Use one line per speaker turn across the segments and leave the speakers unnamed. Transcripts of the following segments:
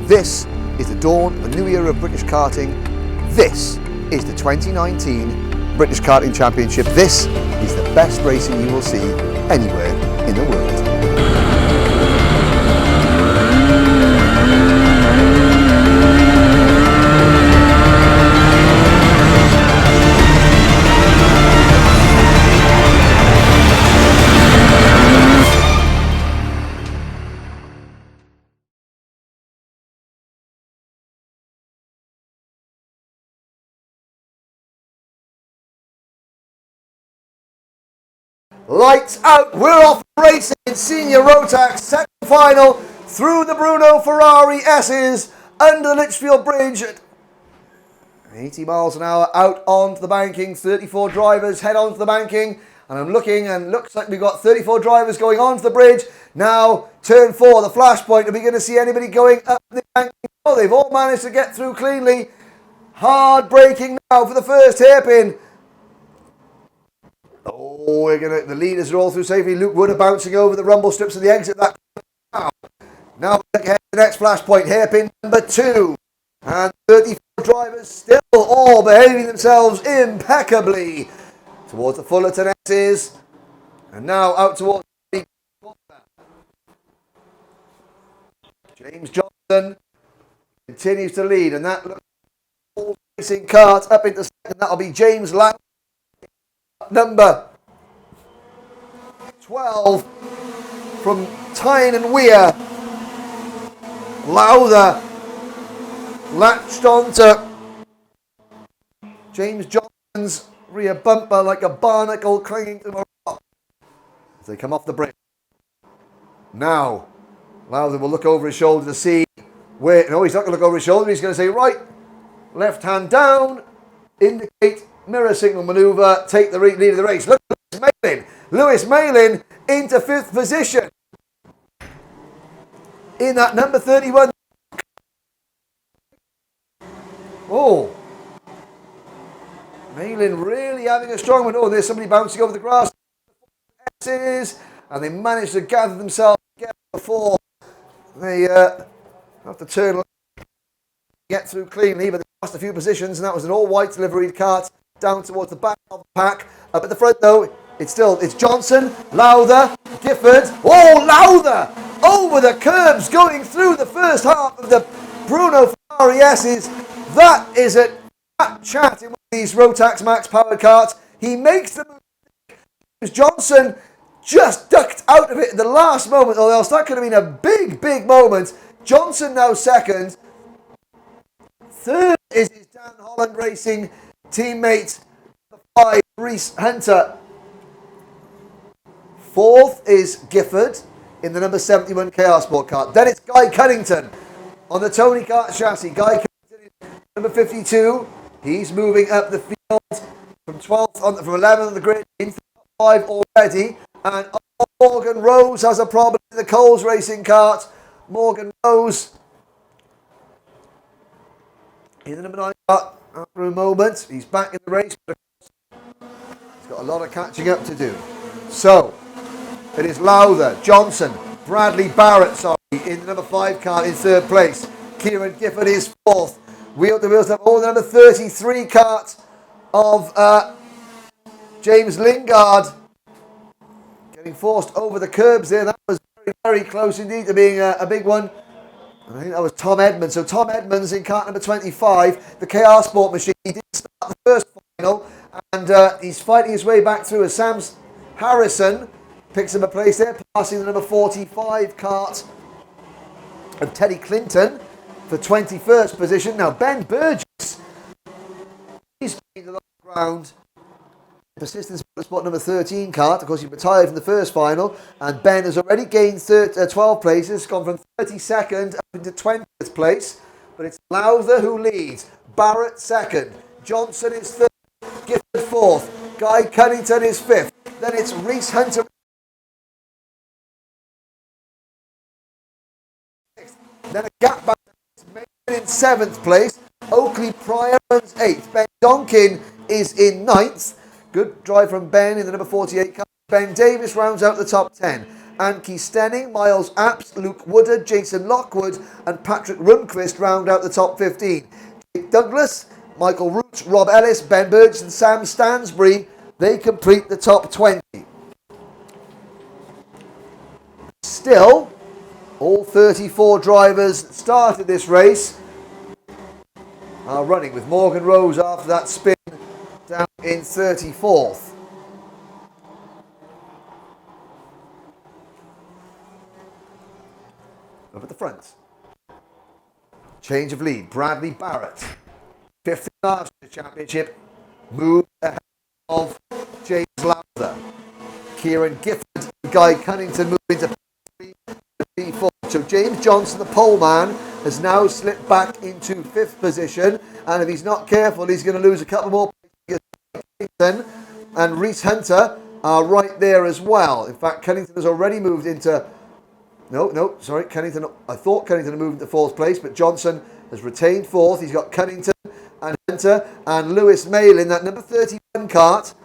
This is the dawn of a new era of British karting. This is the 2019 British Karting Championship. This is the best racing you will see anywhere in the world. Lights out, we're off racing in Senior Rotax, second final through the Bruno Ferrari S's under the Litchfield Bridge at 80 miles an hour out onto the banking. 34 drivers head onto the banking, and I'm looking and looks like we've got 34 drivers going onto the bridge. Now turn 4, the flashpoint. Are we going to see anybody going up the banking? Oh, they've all managed to get through cleanly. Hard braking now for the first hairpin. Oh, the leaders are all through safely. Luke Wood are bouncing over the rumble strips of the exit. Now look ahead to the next flashpoint, hairpin number 2. And 34 drivers still all behaving themselves impeccably towards the Fullerton S's. And now out towards the James Johnson continues to lead, and that looks all racing cart up into second. That'll be James Lang. Number 12 from Tyne and Weir. Lowther latched onto James Johnson's rear bumper like a barnacle clinging to a rock as they come off the bridge. Now, Lowther will look over his shoulder to see where. No, he's not going to look over his shoulder. He's going to say, right, left hand down, indicate mirror signal manoeuvre, take the lead of the race. Look at Lewis Malin into 5th position in that number 31. Oh, Malin really having a strong one. Oh, there's somebody bouncing over the grass. And they managed to gather themselves together before they have to turn, get through cleanly, but they lost a few positions, and that was an all-white liveried cart down towards the back of the pack. Up at the front though, it's Johnson, Lowther, Gifford. Oh, Lowther over the curbs going through the first half of the Bruno Ferrari S's. That is a fat chat in one of these Rotax Max powered carts. He makes the move. Johnson just ducked out of it at the last moment, or else that could have been a big, big moment. Johnson now second. Third is his Dan Holland Racing teammate, number 5, Reese Hunter. 4th is Gifford in the number 71 KR Sport car. Then it's Guy Cunnington on the Tony Kart chassis. Guy Cunnington is number 52. He's moving up the field from 12th from 11th on the grid into 5 already. And Morgan Rose has a problem in the Coles Racing cart. Morgan Rose in the number 9 car. After a moment, he's back in the race, but he's got a lot of catching up to do. So, it is Lowther, Johnson, Bradley Barrett, in the number 5 car in 3rd place. Kieran Gifford is 4th. Wheel to wheels up all the number 33 cart of James Lingard. Getting forced over the curbs there. That was very, very close indeed to being a big one. I think that was Tom Edmonds. So Tom Edmonds in cart number 25, the KR Sport machine. He did start the first final, and he's fighting his way back through as Sam Harrison picks him a place there, passing the number 45 cart of Teddy Clinton for 21st position. Now Ben Burgess, he's gained a lot of ground. Persistence Motorsport number 13 cart. Of course, he retired from the first final, and Ben has already gained 12 places, gone from 32nd up into 20th place. But it's Lowther who leads, Barrett 2nd, Johnson is 3rd, Gifford 4th, Guy Cunnington is 5th. Then it's Reese Hunter. Then a gap back in 7th place. Oakley Pryor runs 8th. Ben Donkin is in 9th. Good drive from Ben in the number 48 car. Ben Davis rounds out the top 10. Anki Stenning, Miles Apps, Luke Woodard, Jason Lockwood and Patrick Rundqvist round out the top 15. Jake Douglas, Michael Roots, Rob Ellis, Ben Burgess and Sam Stansbury, they complete the top 20. Still, all 34 drivers that started this race are running, with Morgan Rose after that spin down in 34th. Up at the front. Change of lead. Bradley Barrett, 5th in last year's championship, moved ahead of James Lowther. Kieran Gifford and Guy Cunnington moved into P4. So James Johnson, the pole man, has now slipped back into 5th position, and if he's not careful, he's going to lose a couple more places. Cunnington and Reese Hunter are right there as well. In fact, Cunnington has already moved into... Cunnington. I thought Cunnington had moved into 4th place, but Johnson has retained 4th. He's got Cunnington and Hunter and Lewis Mail in that number 31 kart.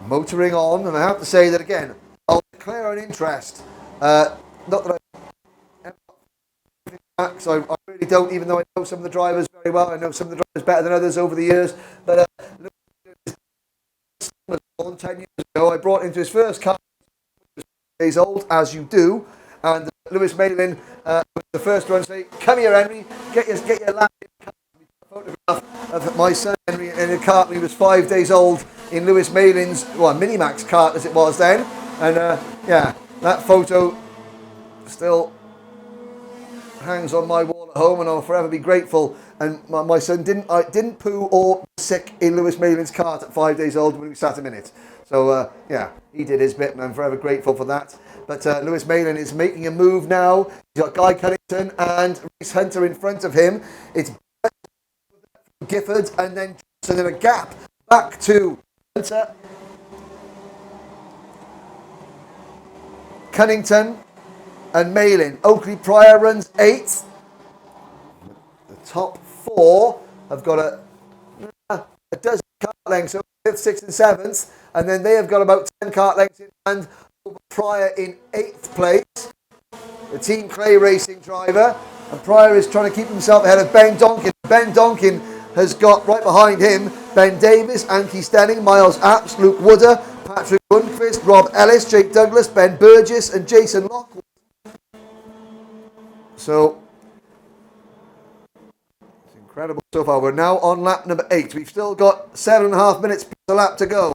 Motoring on, and I have to say that again, I'll declare an interest. Not that so I really don't, even though I know some of the drivers very well. I know some of the drivers better than others over the years, but 10 years ago, I brought him to his first car. He was 5 days old, as you do, and Lewis Malin was the first one to say, "Come here, Henry, get your lap." A photograph of my son Henry in a kart when he was 5 days old in Lewis Malin's Minimax kart as it was then, and yeah, that photo still hangs on my wall at home, and I'll forever be grateful. And my son didn't poo or sick in Lewis Malin's kart at 5 days old when we sat him in it. So yeah, he did his bit, and I'm forever grateful for that. But Lewis Malin is making a move now. He's got Guy Cunnington and Reese Hunter in front of him. It's Gifford and then Johnson in a gap back to Hunter. Cunnington and Malin. Oakley Pryor runs 8th. The top 4 have got a dozen kart lengths, so 5th, 6th and 7th, and then they have got about 10 kart lengths in hand. Pryor in 8th place, the Team Clay Racing driver, and Pryor is trying to keep himself ahead of Ben Donkin. Ben Donkin has got right behind him Ben Davis, Anki Stenning, Miles Apps, Luke Wooder, Patrick Rundqvist, Rob Ellis, Jake Douglas, Ben Burgess and Jason Lockwood. So it's incredible so far. We're now on lap number 8. We've still got 7.5 minutes plus a lap to go.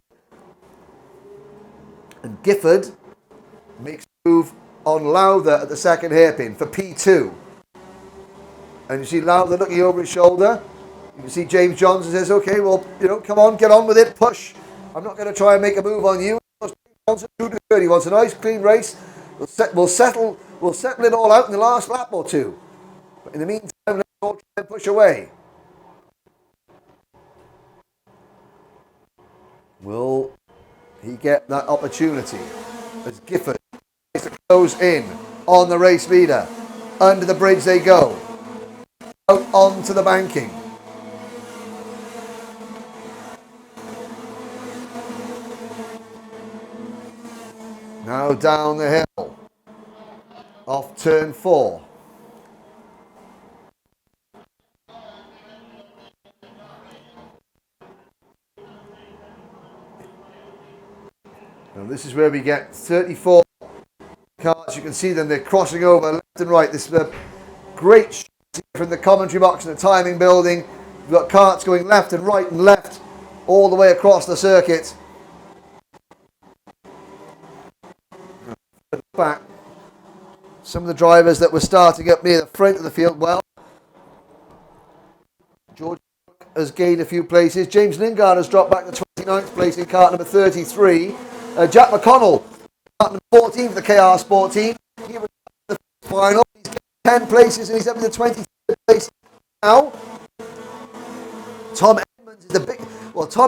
And Gifford makes a move on Lowther at the second hairpin for P2. And you see Lowther looking over his shoulder. You can see James Johnson says, "Okay, well, come on, get on with it, push. I'm not going to try and make a move on you." Johnson 2 to 30 wants a nice clean race. We'll settle it all out in the last lap or two. But in the meantime, let's all try and push away. Will he get that opportunity as Gifford tries to close in on the race leader? Under the bridge they go. Out onto the banking. Now down the hill. Off turn 4. And this is where we get 34 cars. You can see them, they're crossing over left and right. This is a great shot from the commentary box and the timing building. We've got carts going left and right and left all the way across the circuit. Back. Some of the drivers that were starting up near the front of the field, well, George has gained a few places. James Lingard has dropped back to 29th place in kart number 33. Jack McConnell, kart number 14 for the KR Sport team. He was in the final. He's getting 10 places and he's up to the 23rd place now. Tom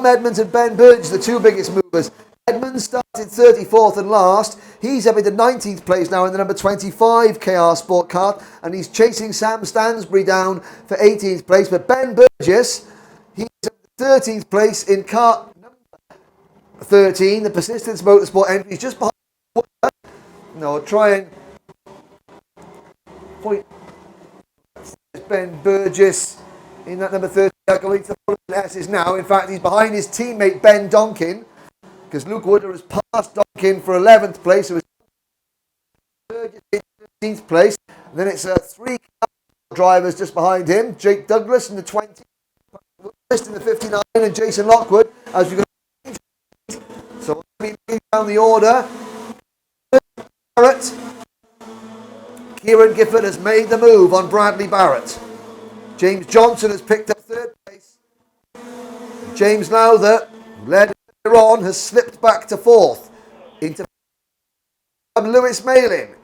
Edmonds and Ben Burgess, the two biggest movers. Edmonds started 34th and last. He's up into 19th place now in the number 25 KR Sport kart, and he's chasing Sam Stansbury down for 18th place. But Ben Burgess, he's up to 13th place in kart number 13, the Persistence Motorsport entry is just behind. No, try and point. Ben Burgess in that number 30 going to the S's now. In fact, he's behind his teammate Ben Donkin because Luke Wooder has passed Donkin for 11th place. So it's Burgess in 13th place. And then it's three drivers just behind him. Jake Douglas in the 20, in the 59, and Jason Lockwood. As you can see, so let me down the order. Barrett. Kieran Gifford has made the move on Bradley Barrett. James Johnson has picked up 3rd place. James Lowther, led on, has slipped back to 4th. Into Lewis Malin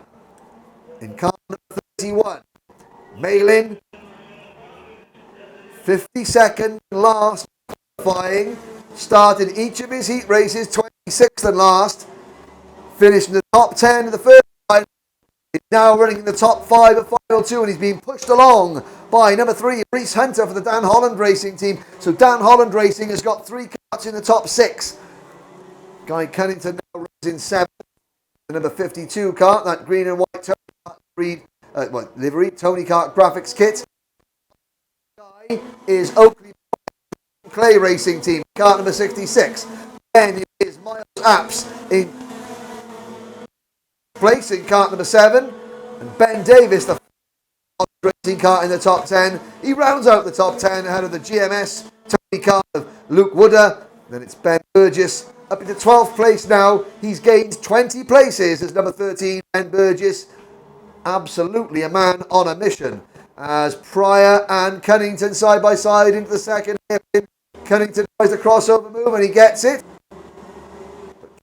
in car number 31. Malin, 52nd last qualifying. Started each of his heat races 26th and last. Finished in the top 10 of the first line. He's now running in the top 5 of final 2, and he's being pushed along by number 3, Reese Hunter for the Dan Holland Racing team. So Dan Holland Racing has got 3 carts in the top 6. Guy Cunnington now runs in 7th. The number 52 cart, that green and white livery, Tony Kart graphics kit. Guy is Oakley Clay Racing team, cart number 66. Then is Miles Apps in place in cart number 7, and Ben Davis, the racing cart in the top 10. He rounds out the top 10 ahead of the GMS Tony Kart of Luke Wooder. Then it's Ben Burgess up into 12th place now. He's gained 20 places as number 13, Ben Burgess. Absolutely a man on a mission. As Pryor and Cunnington side by side into the second. Cunnington tries the crossover move and he gets it. But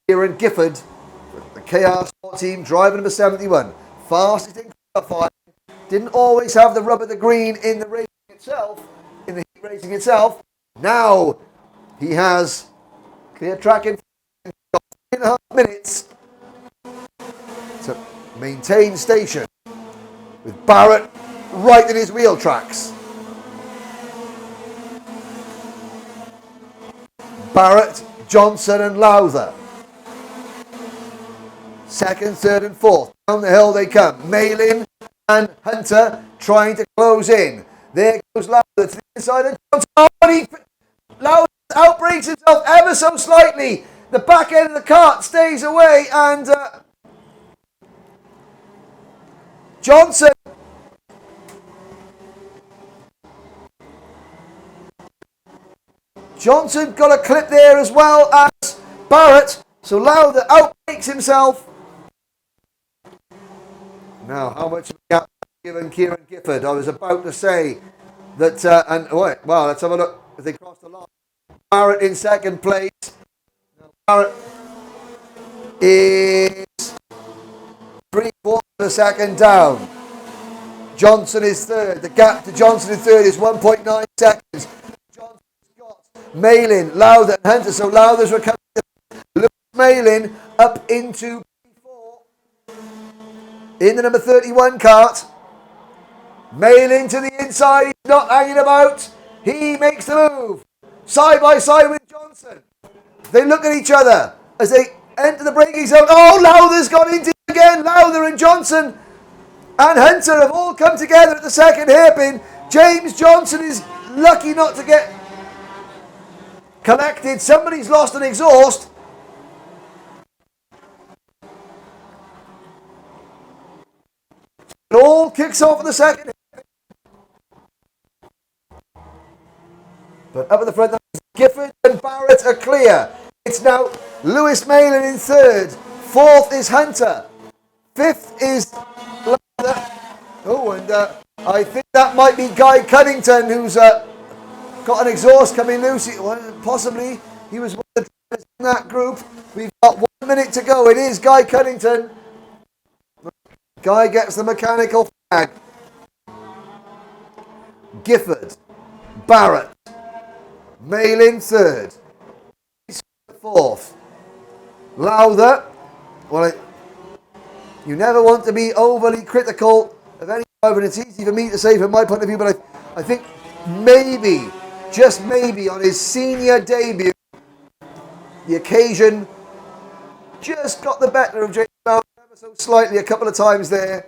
Kieran Gifford, the KR Sport team, driver number 71, fastest in qualifying. Didn't always have the rub of the green in the racing itself, in the heat racing itself. Now he has clear track in 3.5 minutes to maintain station with Barrett right in his wheel tracks. Barrett, Johnson and Lowther. 2nd, 3rd and 4th. Down the hill they come. Malin and Hunter trying to close in. There goes Lowther to the inside of Johnson. Oh, Lowther outbreaks himself ever so slightly. The back end of the cart stays away and Johnson got a clip there as well as Barrett. So Lowther outbreaks himself. Now, how much of a gap given Kieran Gifford? I was about to say that, well, let's have a look as they cross the line. Barrett in 2nd place. Now, Barrett is 3/4 of a second down. Johnson is 3rd. The gap to Johnson in 3rd is 1.9 seconds. Johnson's got Malin, Lowther and Hunter. So Lowther's recovering. Lewis Malin up into P4. In the number 31 cart. Malin to the inside. He's not hanging about. He makes the move. Side by side with Johnson. They look at each other as they enter the braking zone. Oh, Lowther's gone into it again. Lowther and Johnson and Hunter have all come together at the second hairpin. James Johnson is lucky not to get collected. Somebody's lost an exhaust. It all kicks off in the second. But up at the front, Gifford and Barrett are clear. It's now Lewis Malin in 3rd. 4th is Hunter. 5th is Lowther. Oh, and I think that might be Guy Cunnington, who's got an exhaust coming loose. Possibly he was one of the drivers in that group. We've got 1 minute to go. It is Guy Cunnington. Guy gets the mechanical flag. Gifford, Barrett, Malin 3rd, 4th. Lowther, well, you never want to be overly critical of any driver, and it's easy for me to say from my point of view, but I think maybe, just maybe, on his senior debut, The occasion just got the better of James Lowther ever so slightly a couple of times there,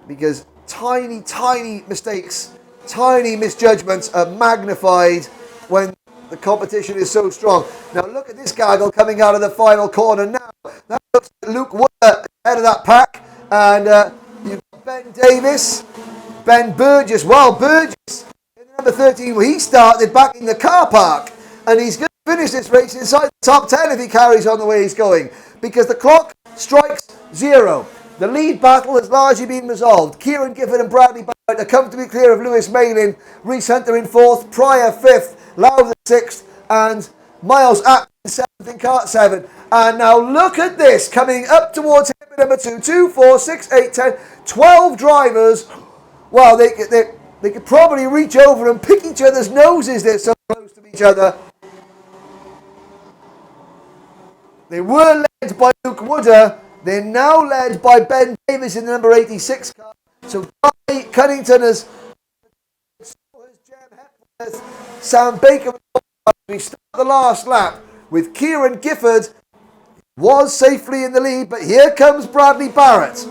because tiny mistakes, tiny misjudgments are magnified when the competition is so strong. Now look at this gaggle coming out of the final corner now. That looks like Luke Wood ahead of that pack, and you've got Ben Davis, Ben Burgess. Well, Burgess in the number 13, he started back in the car park, and he's going to finish this race inside the top 10 if he carries on the way he's going, because the clock strikes 0. The lead battle has largely been resolved. Kieran Gifford and Bradley Barrett are comfortably clear of Lewis Malin. Reese Hunter in 4th, Pryor 5th, Lowther 6th, and Miles App in 7th in kart 7. And now look at this, coming up towards him at number 2, 2, 4, 6, 8, 10, 12 drivers. Well, they could probably reach over and pick each other's noses. They're so close to each other. They were led by Luke Wooder. They're now led by Ben Davis in the number 86 car. So Guy Cunnington has, so has Jem Hepworth, Sam Baker. We start the last lap with Kieran Gifford. Was safely in the lead, but here comes Bradley Barrett.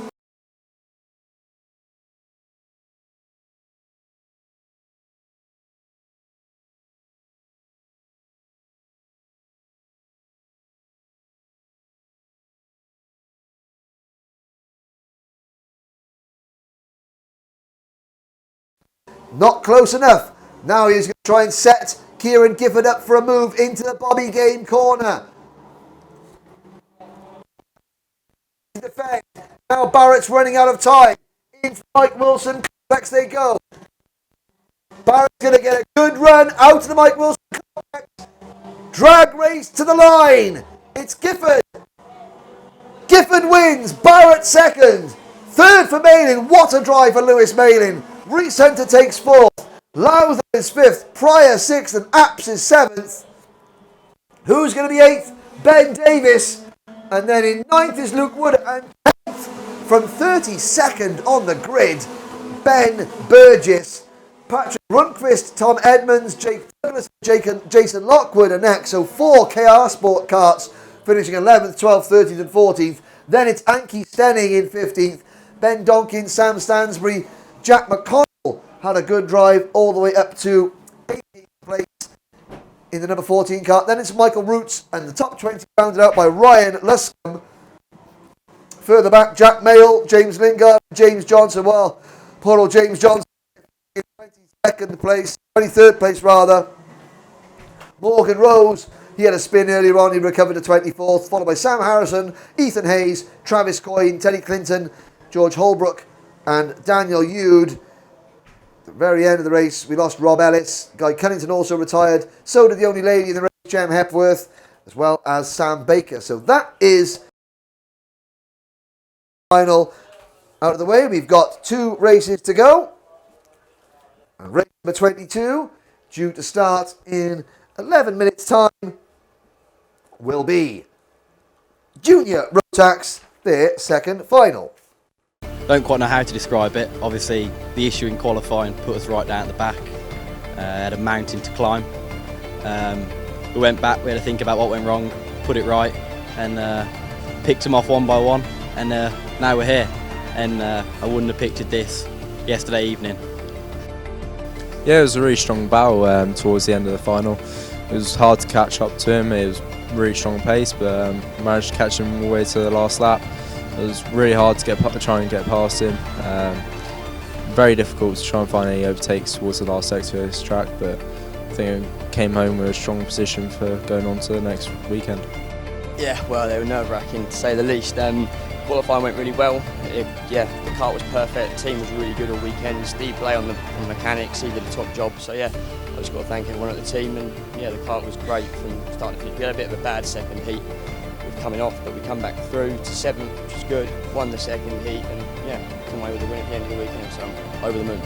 Not close enough. Now he's going to try and set Kieran Gifford up for a move into the Bobby Game corner. Defend. Now Barrett's running out of time. Into Mike Wilson complex they go. Barrett's going to get a good run out of the Mike Wilson complex. Drag race to the line. It's Gifford. Gifford wins. Barrett second. Third for Malin. What a drive for Lewis Malin. Reese Hunter takes 4th. Lowther is 5th. Pryor 6th. And Apps is 7th. Who's going to be 8th? Ben Davis. And then in 9th is Luke Wood. And 10th from 32nd on the grid, Ben Burgess. Patrick Rundqvist, Tom Edmonds, Jake Douglas, Jason Lockwood are next. So 4 KR Sport karts finishing 11th, 12th, 13th and 14th. Then it's Anki Stenning in 15th. Ben Donkin, Sam Stansbury, Jack McConnell had a good drive all the way up to 18th place in the number 14 car. Then it's Michael Roots, and the top 20 rounded out by Ryan Luscombe. Further back, Jack Mayle, James Lingard, James Johnson. Well, poor old James Johnson in 22nd place, 23rd place rather. Morgan Rose, he had a spin earlier on, he recovered to 24th, followed by Sam Harrison, Ethan Hayes, Travis Coyne, Teddy Clinton, George Holbrook and Daniel Yude. At the very end of the race, we lost Rob Ellis. Guy Cunnington also retired. So did the only lady in the race, Jem Hepworth, as well as Sam Baker. So that is final out of the way. We've got 2 races to go. And race number 22, due to start in 11 minutes' time, will be Junior Rotax, their second final.
Don't quite know how to describe it. Obviously, the issue in qualifying put us right down at the back. Had a mountain to climb. We went back, we had to think about what went wrong, put it right, and picked them off one by one. And now we're here. And I wouldn't have pictured this yesterday evening.
Yeah, it was a really strong battle towards the end of the final. It was hard to catch up to him. It was really strong pace, but managed to catch him all the way to the last lap. It was really hard to try and get past him. Very difficult to try and find any overtakes towards the last sector of this track, but I think I came home with a strong position for going on to the next weekend.
Yeah, well, they were nerve-wracking to say the least. Qualifying went really well. The kart was perfect. The team was really good all weekend. Steve Blay on the mechanics, he did a top job. So yeah, I just got to thank everyone at the team. And yeah, the kart was great from start to finish. We had a bit of a bad second heat with coming off, but we come back through to 7th, which was good. Won the second heat, and yeah, come away with the win at the end of the weekend. So I'm over the moon.